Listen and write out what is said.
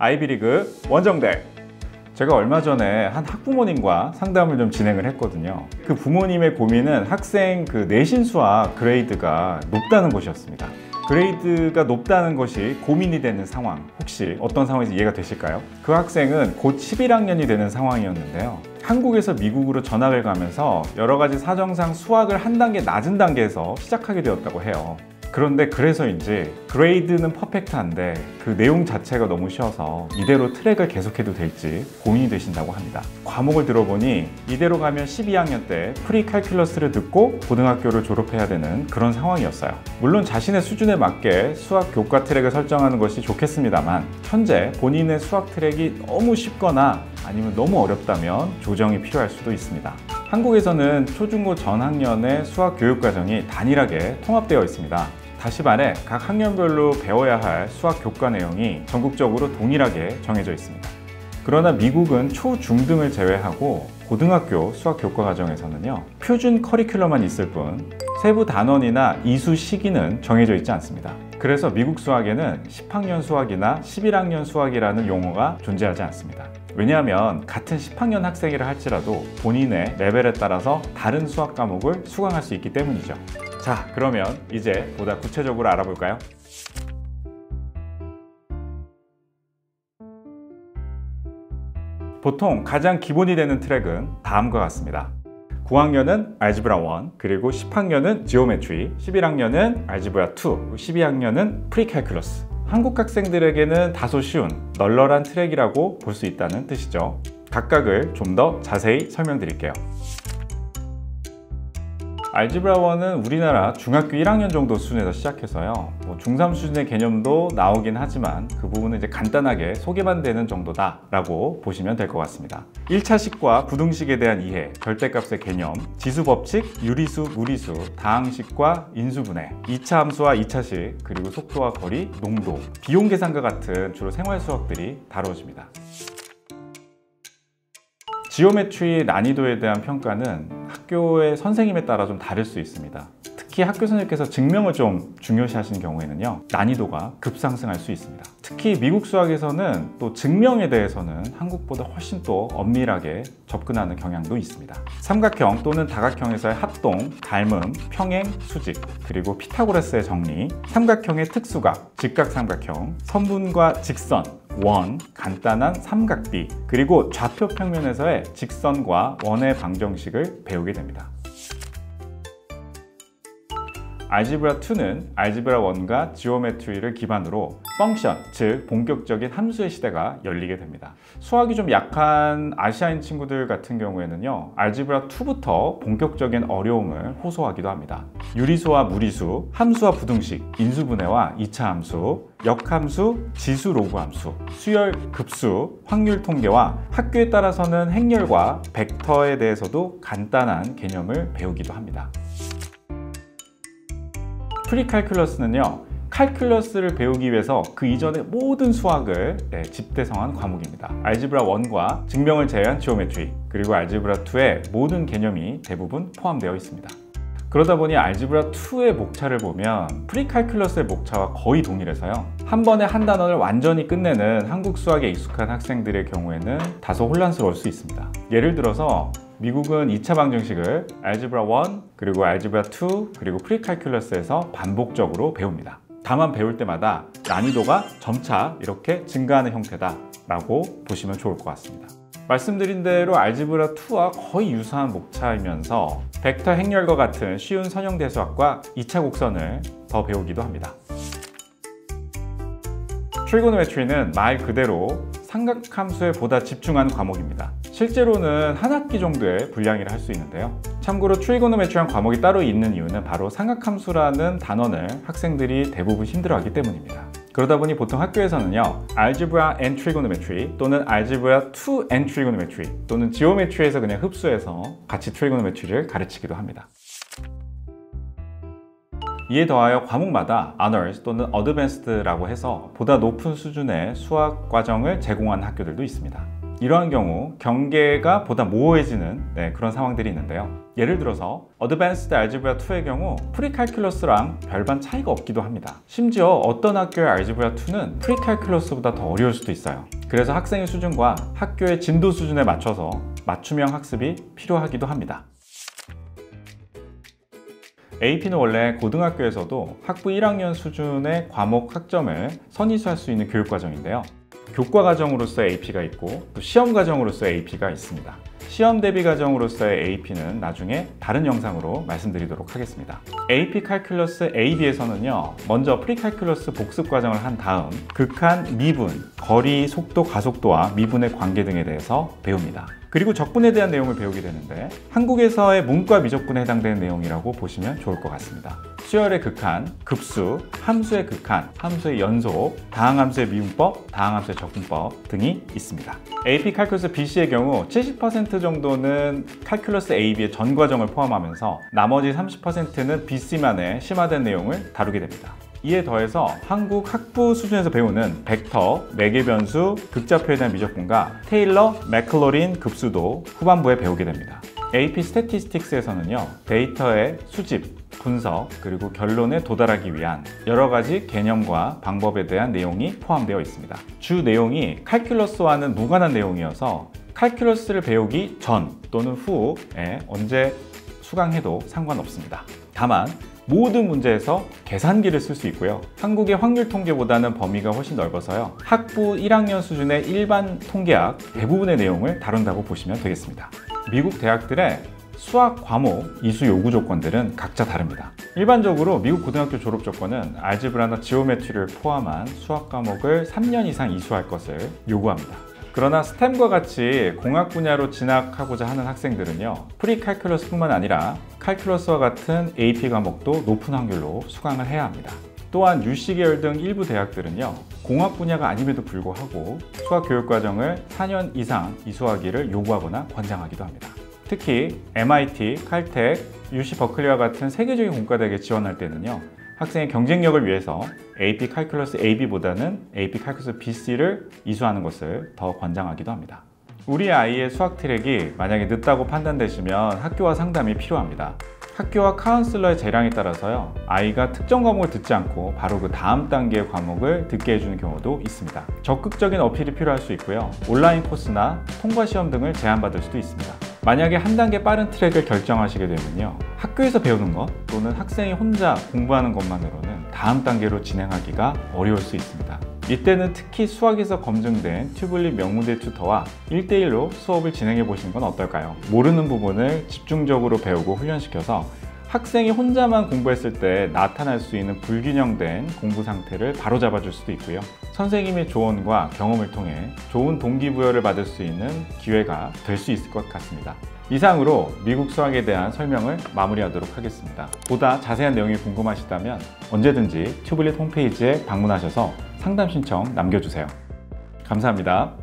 아이비리그 원정대. 제가 얼마 전에 한 학부모님과 상담을 좀 진행을 했거든요. 그 부모님의 고민은 학생 그 내신 수학 그레이드가 높다는 것이었습니다. 그레이드가 높다는 것이 고민이 되는 상황, 혹시 어떤 상황인지 이해가 되실까요? 그 학생은 곧 11학년이 되는 상황이었는데요. 한국에서 미국으로 전학을 가면서 여러 가지 사정상 수학을 한 단계 낮은 단계에서 시작하게 되었다고 해요. 그런데 그래서인지 그레이드는 퍼펙트한데 그 내용 자체가 너무 쉬워서 이대로 트랙을 계속해도 될지 고민이 되신다고 합니다. 과목을 들어보니 이대로 가면 12학년 때 프리칼큘러스를 듣고 고등학교를 졸업해야 되는 그런 상황이었어요. 물론 자신의 수준에 맞게 수학 교과 트랙을 설정하는 것이 좋겠습니다만 현재 본인의 수학 트랙이 너무 쉽거나 아니면 너무 어렵다면 조정이 필요할 수도 있습니다. 한국에서는 초중고 전 학년의 수학 교육 과정이 단일하게 통합되어 있습니다. 다시 말해 각 학년별로 배워야 할 수학 교과 내용이 전국적으로 동일하게 정해져 있습니다. 그러나 미국은 초, 중 등을 제외하고 고등학교 수학 교과 과정에서는요, 표준 커리큘럼만 있을 뿐 세부 단원이나 이수 시기는 정해져 있지 않습니다. 그래서 미국 수학에는 10학년 수학이나 11학년 수학이라는 용어가 존재하지 않습니다. 왜냐하면 같은 10학년 학생이라 할지라도 본인의 레벨에 따라서 다른 수학 과목을 수강할 수 있기 때문이죠. 자, 그러면 이제 보다 구체적으로 알아볼까요? 보통 가장 기본이 되는 트랙은 다음과 같습니다. 9학년은 알지브라 1, 그리고 10학년은 지오메트리, 11학년은 알지브라 2, 12학년은 프리칼큘러스. 한국 학생들에게는 다소 쉬운 널널한 트랙이라고 볼 수 있다는 뜻이죠. 각각을 좀 더 자세히 설명드릴게요. 알지브라 1은 우리나라 중학교 1학년 정도 수준에서 시작해서요, 중3 수준의 개념도 나오긴 하지만 그 부분은 이제 간단하게 소개만 되는 정도다 라고 보시면 될 것 같습니다. 1차식과 부등식에 대한 이해, 절대값의 개념, 지수법칙, 유리수, 무리수, 다항식과 인수분해, 2차 함수와 2차식, 그리고 속도와 거리, 농도, 비용 계산과 같은 주로 생활 수학들이 다뤄집니다. 지오메트리 난이도에 대한 평가는 학교의 선생님에 따라 좀 다를 수 있습니다. 특히 학교 선생님께서 증명을 좀 중요시 하시는 경우에는요, 난이도가 급상승할 수 있습니다. 특히 미국 수학에서는 또 증명에 대해서는 한국보다 훨씬 또 엄밀하게 접근하는 경향도 있습니다. 삼각형 또는 다각형에서의 합동, 닮음, 평행, 수직, 그리고 피타고라스의 정리, 삼각형의 특수각, 직각삼각형, 선분과 직선, 원, 간단한 삼각비, 그리고 좌표 평면에서의 직선과 원의 방정식을 배우게 됩니다. 알지브라 2는 알지브라 1과 지오메트리를 기반으로 펑션, 즉 본격적인 함수의 시대가 열리게 됩니다. 수학이 좀 약한 아시아인 친구들 같은 경우에는요, 알지브라 2부터 본격적인 어려움을 호소하기도 합니다. 유리수와 무리수, 함수와 부등식, 인수분해와 2차 함수, 역함수, 지수 로그 함수, 수열, 급수, 확률 통계와 학교에 따라서는 행렬과 벡터에 대해서도 간단한 개념을 배우기도 합니다. 프리칼큘러스는요, 칼큘러스를 배우기 위해서 그 이전의 모든 수학을 집대성한 과목입니다. 알지브라 1과 증명을 제외한 지오메트리, 그리고 알지브라 2의 모든 개념이 대부분 포함되어 있습니다. 그러다 보니 알지브라 2의 목차를 보면 프리칼큘러스의 목차와 거의 동일해서요, 한 번에 한 단원을 완전히 끝내는 한국 수학에 익숙한 학생들의 경우에는 다소 혼란스러울 수 있습니다. 예를 들어서 미국은 2차 방정식을 알지브라 1, 그리고 알지브라 2, 그리고 프리칼큘러스에서 반복적으로 배웁니다. 다만 배울 때마다 난이도가 점차 이렇게 증가하는 형태다 라고 보시면 좋을 것 같습니다. 말씀드린 대로 알지브라 2와 거의 유사한 목차이면서 벡터 행렬과 같은 쉬운 선형대수학과 2차 곡선을 더 배우기도 합니다. 트리고노메트리는 말 그대로 삼각함수에 보다 집중한 과목입니다. 실제로는 한 학기 정도의 분량이라 할 수 있는데요. 참고로 트리고노메트리한 과목이 따로 있는 이유는 바로 삼각함수라는 단원을 학생들이 대부분 힘들어하기 때문입니다. 그러다 보니 보통 학교에서는요, Algebra and Trigonometry 또는 Algebra 2 and Trigonometry 또는 지오메트리에서 그냥 흡수해서 같이 트리고노메트리를 가르치기도 합니다. 이에 더하여 과목마다 Honors 또는 Advanced라고 해서 보다 높은 수준의 수학 과정을 제공하는 학교들도 있습니다. 이러한 경우 경계가 보다 모호해지는 그런 상황들이 있는데요. 예를 들어서 Advanced Algebra 2의 경우 프리칼큘러스랑 별반 차이가 없기도 합니다. 심지어 어떤 학교의 알제브라 2는 프리칼큘러스보다 더 어려울 수도 있어요. 그래서 학생의 수준과 학교의 진도 수준에 맞춰서 맞춤형 학습이 필요하기도 합니다. AP는 원래 고등학교에서도 학부 1학년 수준의 과목 학점을 선이수할 수 있는 교육과정인데요. 교과 과정으로서의 AP가 있고 또 시험 과정으로서의 AP가 있습니다. 시험 대비 과정으로서의 AP는 나중에 다른 영상으로 말씀드리도록 하겠습니다. AP 칼큘러스 AB에서는요, 먼저 프리칼큘러스 복습 과정을 한 다음 극한, 미분, 거리, 속도, 가속도와 미분의 관계 등에 대해서 배웁니다. 그리고 적분에 대한 내용을 배우게 되는데 한국에서의 문과 미적분에 해당되는 내용이라고 보시면 좋을 것 같습니다. 수열의 극한, 급수, 함수의 극한, 함수의 연속, 다항함수의 미분법, 다항함수의 적분법 등이 있습니다. AP 칼큘러스 BC의 경우 70% 정도는 칼큘러스 AB의 전 과정을 포함하면서 나머지 30%는 BC만의 심화된 내용을 다루게 됩니다. 이에 더해서 한국 학부 수준에서 배우는 벡터, 매개변수, 극좌표에 대한 미적분과 테일러, 맥클로린 급수도 후반부에 배우게 됩니다. AP 스태티스틱스에서는요, 데이터의 수집, 분석, 그리고 결론에 도달하기 위한 여러 가지 개념과 방법에 대한 내용이 포함되어 있습니다. 주 내용이 칼큘러스와는 무관한 내용이어서 칼큘러스를 배우기 전 또는 후에 언제 수강해도 상관없습니다. 다만 모든 문제에서 계산기를 쓸 수 있고요. 한국의 확률 통계보다는 범위가 훨씬 넓어서요. 학부 1학년 수준의 일반 통계학 대부분의 내용을 다룬다고 보시면 되겠습니다. 미국 대학들의 수학 과목 이수 요구 조건들은 각자 다릅니다. 일반적으로 미국 고등학교 졸업 조건은 알제브라나 지오메트리를 포함한 수학 과목을 3년 이상 이수할 것을 요구합니다. 그러나 스템과 같이 공학 분야로 진학하고자 하는 학생들은요, 프리칼큘러스뿐만 아니라 칼큘러스와 같은 AP 과목도 높은 확률로 수강을 해야 합니다. 또한 UC 계열 등 일부 대학들은요, 공학 분야가 아님에도 불구하고 수학 교육 과정을 4년 이상 이수하기를 요구하거나 권장하기도 합니다. 특히 MIT, 칼텍, UC 버클리와 같은 세계적인 공과대학에 지원할 때는요, 학생의 경쟁력을 위해서 AP 칼큘러스 AB보다는 AP 칼큘러스 BC를 이수하는 것을 더 권장하기도 합니다. 우리 아이의 수학 트랙이 만약에 늦다고 판단되시면 학교와 상담이 필요합니다. 학교와 카운슬러의 재량에 따라서요, 아이가 특정 과목을 듣지 않고 바로 그 다음 단계의 과목을 듣게 해주는 경우도 있습니다. 적극적인 어필이 필요할 수 있고요, 온라인 코스나 통과 시험 등을 제안받을 수도 있습니다. 만약에 한 단계 빠른 트랙을 결정하시게 되면요, 학교에서 배우는 것 또는 학생이 혼자 공부하는 것만으로는 다음 단계로 진행하기가 어려울 수 있습니다. 이때는 특히 수학에서 검증된 튜블릿 명문대 튜터와 1대1로 수업을 진행해 보시는 건 어떨까요? 모르는 부분을 집중적으로 배우고 훈련시켜서 학생이 혼자만 공부했을 때 나타날 수 있는 불균형된 공부 상태를 바로잡아 줄 수도 있고요. 선생님의 조언과 경험을 통해 좋은 동기부여를 받을 수 있는 기회가 될 수 있을 것 같습니다. 이상으로 미국 수학에 대한 설명을 마무리하도록 하겠습니다. 보다 자세한 내용이 궁금하시다면 언제든지 튜블릿 홈페이지에 방문하셔서 상담 신청 남겨주세요. 감사합니다.